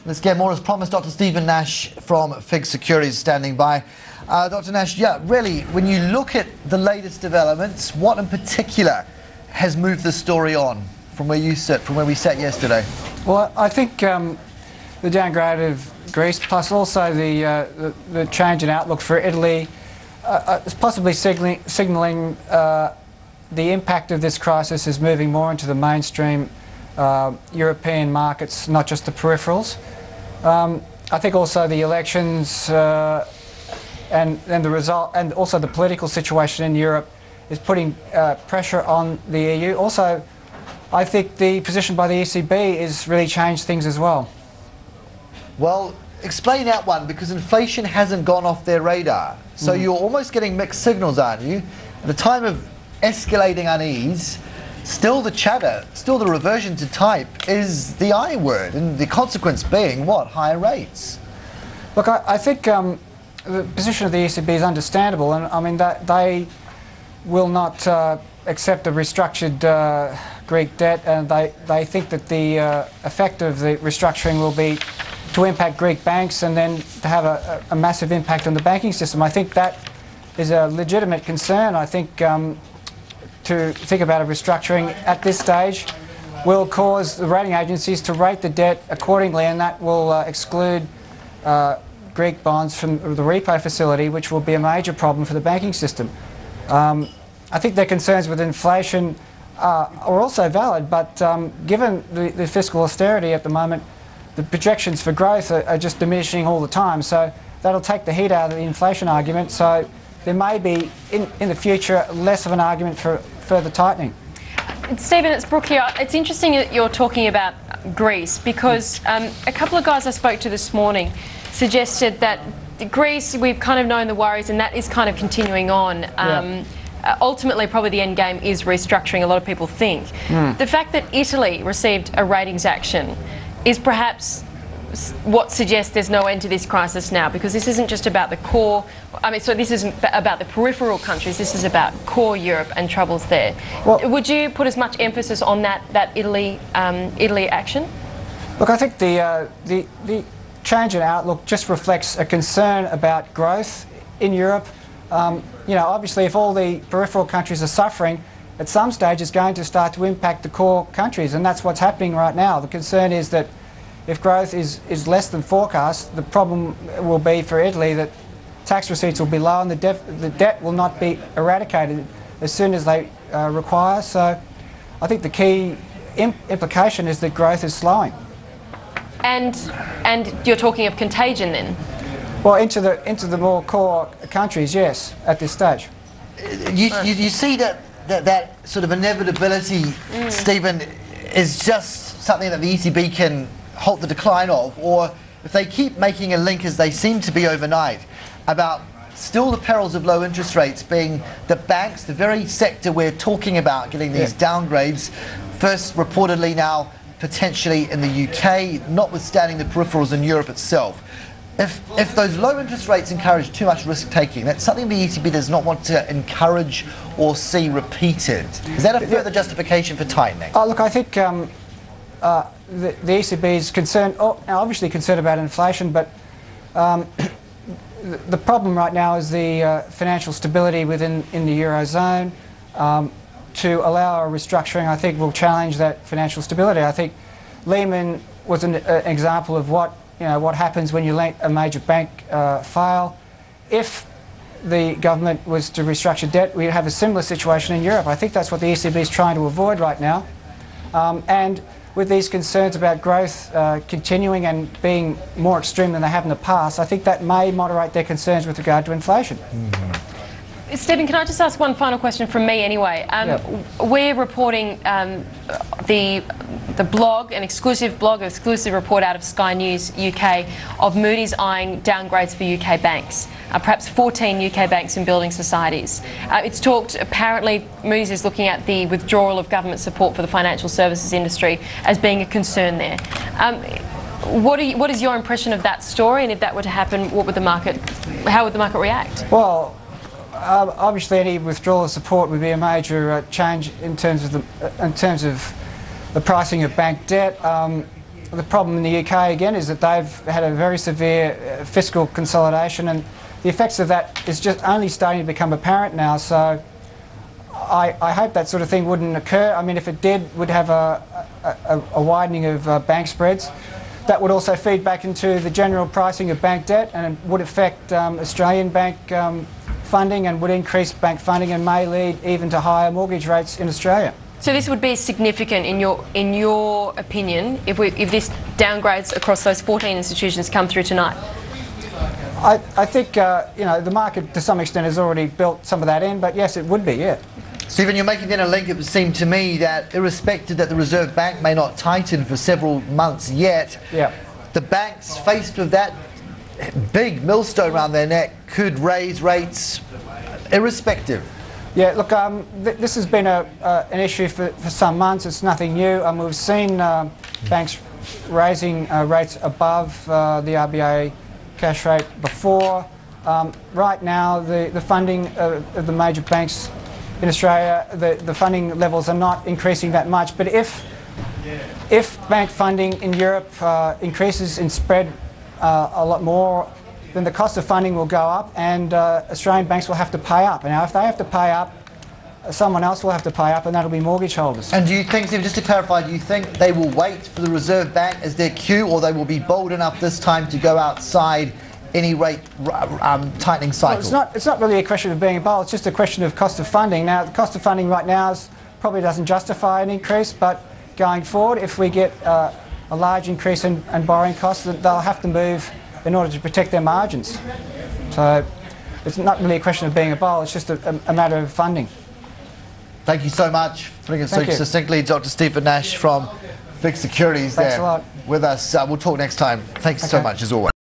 Let's get more. As promised, Dr. Stephen Nash from FIIG Securities standing by. Dr. Nash, yeah, really, when you look at the latest developments, what in particular has moved the story on from where you sit, from where we sat yesterday? Well, I think the downgrade of Greece, plus also the change in outlook for Italy, is possibly signalling the impact of this crisis is moving more into the mainstream European markets, not just the peripherals. I think also the elections and the result, and also the political situation in Europe is putting pressure on the EU. Also, I think the position by the ECB has really changed things as well. Well, explain that one, because inflation hasn't gone off their radar. So you're almost getting mixed signals, aren't you? At the time of escalating unease, still the chatter, still the reversion to type is the I word, and the consequence being what? Higher rates. Look, I think the position of the ECB is understandable, and I mean that they will not accept a restructured Greek debt, and they think that the effect of the restructuring will be to impact Greek banks and then to have a massive impact on the banking system. I think that is a legitimate concern. I think to think about a restructuring at this stage will cause the rating agencies to rate the debt accordingly, and that will exclude Greek bonds from the repo facility, which will be a major problem for the banking system. I think their concerns with inflation are also valid, but given the fiscal austerity at the moment, the projections for growth are just diminishing all the time, so that'll take the heat out of the inflation argument. So there may be, in the future, less of an argument for further tightening. Stephen, it's Brooke here. It's interesting that you're talking about Greece, because a couple of guys I spoke to this morning suggested that Greece, we've kind of known the worries, and that is kind of continuing on. Ultimately, probably the end game is restructuring, a lot of people think. The fact that Italy received a ratings action is perhaps what suggests there's no end to this crisis now, because this isn't just about the core, so this isn't about the peripheral countries, this is about core Europe and troubles there. Well, would you put as much emphasis on that Italy action? Look, I think the change in outlook just reflects a concern about growth in Europe. You know, obviously if all the peripheral countries are suffering, at some stage it's going to start to impact the core countries, and that's what's happening right now. The concern is that if growth is less than forecast, the problem will be for Italy that tax receipts will be low and the debt will not be eradicated as soon as they require. So I think the key implication is that growth is slowing. And you're talking of contagion then? Well, into the more core countries, yes, at this stage. You see that sort of inevitability, Stephen, is just something that the ECB can halt the decline of, or if they keep making a link, as they seem to be overnight, about still the perils of low interest rates being the banks, the very sector we're talking about getting these downgrades, first reportedly, now potentially in the UK, notwithstanding the peripherals in Europe itself. If those low interest rates encourage too much risk taking, that's something the ECB does not want to encourage or see repeated. Is that a further justification for tightening? Look, I think the ECB is concerned, obviously concerned about inflation, but the problem right now is the financial stability in the Eurozone. To allow a restructuring, I think, will challenge that financial stability. I think Lehman was an example of what happens when you let a major bank fail. If the government was to restructure debt, we'd have a similar situation in Europe. I think that's what the ECB is trying to avoid right now. And with these concerns about growth continuing and being more extreme than they have in the past, I think that may moderate their concerns with regard to inflation. Stephen, can I just ask one final question from me anyway? We're reporting the blog, an exclusive report out of Sky News UK of Moodys eyeing downgrades for UK banks, perhaps 14 UK banks and building societies. It's talked, apparently Moodys is looking at the withdrawal of government support for the financial services industry as being a concern there. What is your impression of that story, and if that were to happen, how would the market react? Well, obviously, any withdrawal of support would be a major change in terms of the pricing of bank debt. the problem in the UK again is that they've had a very severe fiscal consolidation, and the effects of that is just only starting to become apparent now. So I hope that sort of thing wouldn't occur. I mean, if it did, we'd have a widening of bank spreads. That would also feed back into the general pricing of bank debt, and it would affect Australian bank funding, and would increase bank funding, and may lead even to higher mortgage rates in Australia. So this would be significant in your opinion if this downgrades across those 14 institutions come through tonight? I think you know, the market to some extent has already built some of that in, but yes, it would be, yeah. Stephen, you're making then a link. It would seem to me that irrespective that the Reserve Bank may not tighten for several months yet, yeah, the banks faced with that big millstone around their neck could raise rates irrespective. Yeah, look, this has been an issue for some months. It's nothing new. We've seen banks raising rates above the RBA cash rate before. Right now, the funding of the major banks in Australia, the funding levels are not increasing that much. But if bank funding in Europe increases in spread a lot more, then the cost of funding will go up, and Australian banks will have to pay up. And now if they have to pay up, someone else will have to pay up, and that'll be mortgage holders. And do you think, Stephen, just to clarify, do you think they will wait for the Reserve Bank as their cue, or they will be bold enough this time to go outside any rate tightening cycle? Well, it's not really a question of being bold, it's just a question of cost of funding. Now, the cost of funding right now probably doesn't justify an increase, but going forward, if we get a large increase in borrowing costs, they'll have to move in order to protect their margins. So it's not really a question of being a bold, it's just a matter of funding. Thank you so much for putting it so succinctly, Dr. Stephen Nash from FIIG Securities. Thanks a lot. With us. We'll talk next time. Thanks so much, as always.